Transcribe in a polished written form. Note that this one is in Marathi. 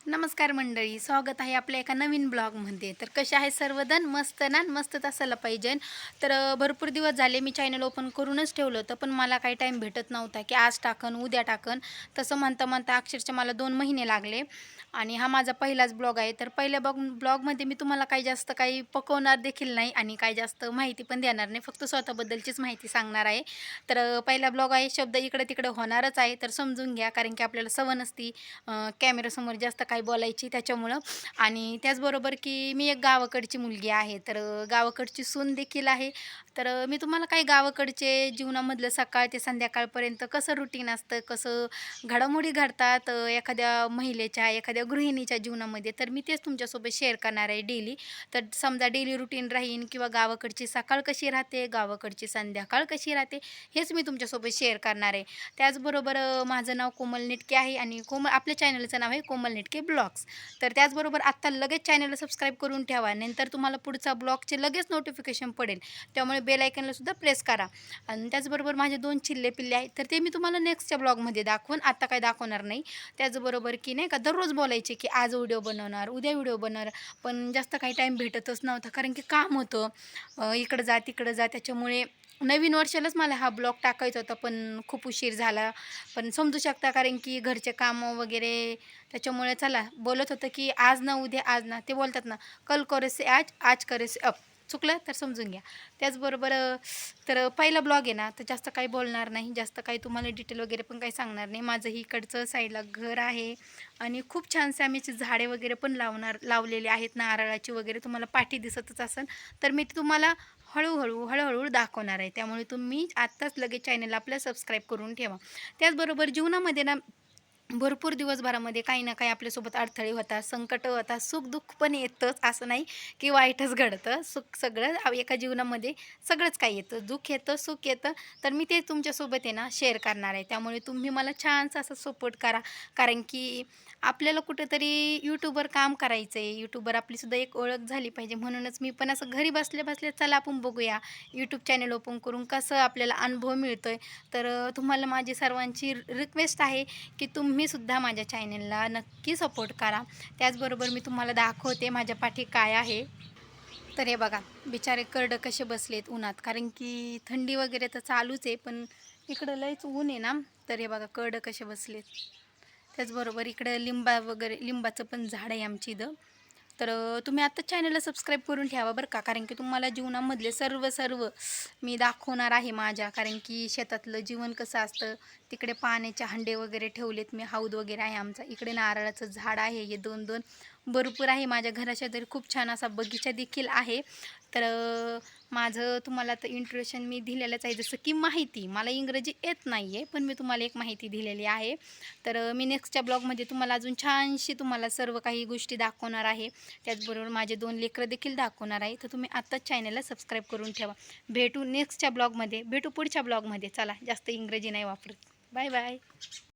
नमस्कार मंडळी, स्वागत आहे आपल्या एका नवीन ब्लॉगमध्ये. तर कसे आहे सर्वजण? मस्त ना? मस्तच असायला पाहिजे. तर भरपूर दिवस झाले मी चॅनल ओपन करूनच ठेवलं होतं, पण मला काही टाईम भेटत नव्हता की आज टाकन उद्या टाकन. तसं म्हणता म्हणता अक्षरशः मला 2 महिने लागले आणि हा माझा पहिलाच ब्लॉग आहे. तर पहिल्या ब्लॉगमध्ये मी तुम्हाला काही जास्त काही पकवणार देखील नाही आणि काही जास्त माहिती पण देणार नाही, फक्त स्वतःबद्दलचीच माहिती सांगणार आहे. तर पहिला ब्लॉग आहे, शब्द इकडे तिकडे होणारच आहे, तर समजून घ्या. कारण की आपल्याला सवय नसती कॅमेरासमोर जास्त काही बोलायची त्याच्यामुळं. आणि त्याचबरोबर की मी एक गावाकडची मुलगी आहे, तर गावाकडची सून देखील आहे. तर मी तुम्हाला काही गावाकडचे जीवनामधलं सकाळ ते संध्याकाळपर्यंत कसं रुटीन असतं, कसं घडामोडी घडतात एखाद्या महिलेच्या, एखाद्या गृहिणीच्या जीवनामध्ये, तर मी तेच तुमच्यासोबत शेअर करणार आहे डेली. तर समजा डेली रुटीन राहीन किंवा गावाकडची सकाळ कशी राहते, गावाकडची संध्याकाळ कशी राहते, हेच मी तुमच्यासोबत शेअर करणार आहे. त्याचबरोबर माझं नाव कोमल नेटके आहे आणि आपल्या चॅनलचं नाव आहे कोमल नेटके ब्लॉग्स. तर त्याचबरोबर आत्ता लगेच चॅनलला सबस्क्राईब करून ठेवा, नंतर तुम्हाला पुढचा ब्लॉगचे लगेच नोटिफिकेशन पडेल. त्यामुळे बेल आयकनला सुद्धा प्रेस करा. आणि त्याचबरोबर माझे 2 चिल्ले-पिल्ले आहेत, तर ते मी तुम्हाला नेक्स्टच्या ब्लॉगमध्ये दाखवून, आत्ता काही दाखवणार नाही. त्याचबरोबर की नाही का दररोज बोलायचे की आज व्हिडिओ बनवणार, उद्या व्हिडिओ बनवणार, पण जास्त काही टाईम भेटतच नव्हता कारण की काम होतं. इकडं जा, तिकडं जा, त्याच्यामुळे नवीन वर्षालाच मला हा ब्लॉग टाकायचा होता, पण खूप उशीर झाला. पण समजू शकता कारण की घरचे कामं वगैरे त्याच्यामुळे चला बोलत होतं की आज ना उद्या, आज ना ते बोलतात ना, कल करे से आज, आज करे से अब. चुकलं तर समजून घ्या. त्याचबरोबर तर पहिला ब्लॉग आहे ना, तर जास्त काही बोलणार नाही, जास्त काही तुम्हाला डिटेल वगैरे पण काही सांगणार नाही. माझं ही इकडचं साईडला घर आहे आणि खूप छानसे आम्ही झाडे वगैरे पण लावलेले आहेत, नारळाची वगैरे तुम्हाला पाठी दिसतच असेल. तर मी ती तुम्हाला हळूहळू दाखवणार आहे. त्यामुळे तुम्ही आत्ताच लगेच चॅनल आपलं सबस्क्राईब करून ठेवा. त्याचबरोबर जीवनामध्ये ना भरपूर दिवसभरामध्ये काही ना काही आपल्यासोबत अडथळे होतात, संकटं होतात, सुख-दुःख पण येतंच. असं नाही की वाईटच घडतं. सुख सगळं एका जीवनामध्ये सगळंच काही येतं. दुःख येतं, सुख येतं. तर मी ते तुमच्यासोबत आहे ना शेअर करणार आहे. त्यामुळे तुम्ही मला छानसा असा सपोर्ट करा. कारण की आपल्याला कुठेतरी यूट्यूबवर काम करायचं आहे. यूट्यूबवर आपलीसुद्धा एक ओळख झाली पाहिजे. म्हणूनच मी पण असं घरी बसल्या-बसल्या चला आपण बघूया यूट्यूब चॅनल ओपन करून कसं आपल्याला अनुभव मिळतोय. तर तुम्हाला माझी सर्वांची रिक्वेस्ट आहे की तुम्हीसुद्धा माझ्या चॅनलला नक्की सपोर्ट करा. त्याचबरोबर मी तुम्हाला दाखवते माझ्या पाठी काय आहे. तर हे बघा, बिचारे करडं कसे बसलेत उन्हात, कारण की थंडी वगैरे तर चालूच आहे, पण इकडं लयच ऊन आहे ना, तर हे बघा करडं कसे बसलेत. त्याचबरोबर इकडं लिंबाचं पण झाड आहे आमची इथं. तर तुम्ही आत्ता चॅनलला सबस्क्राईब करून ठेवा बरं का, कारण की तुम्हाला जीवनामधले सर्व मी दाखवणार आहे माझ्या. कारण की शेतातलं जीवन कसं असतं, तिकडे पाण्याचे हंडे वगैरे ठेवलेत मी, हौद वगैरे आहे आमचा. इकडे नारळाचं झाड आहे, हे 2-2 भरपूर आहे. माझ्या घराशेजारी खूप छान असा बगीचा देखील आहे. तर माझं तुम्हाला तर इंट्रोडक्शन मी दिलेलंच आहे, जसं की माहिती. मला इंग्रजी येत नाही आहे, पण मी तुम्हाला एक माहिती दिलेली आहे. तर मी नेक्स्टच्या ब्लॉगमध्ये तुम्हाला अजून छानशी तुम्हाला सर्व काही गोष्टी दाखवणार आहे. त्याचबरोबर माझे 2 लेकरं देखील दाखवणार आहे. तर तुम्ही आत्ताच चॅनलला सबस्क्राईब करून ठेवा. भेटू नेक्स्टच्या ब्लॉगमध्ये, भेटू पुढच्या ब्लॉगमध्ये. चला, जास्त इंग्रजी नाही वापरत. Bye bye.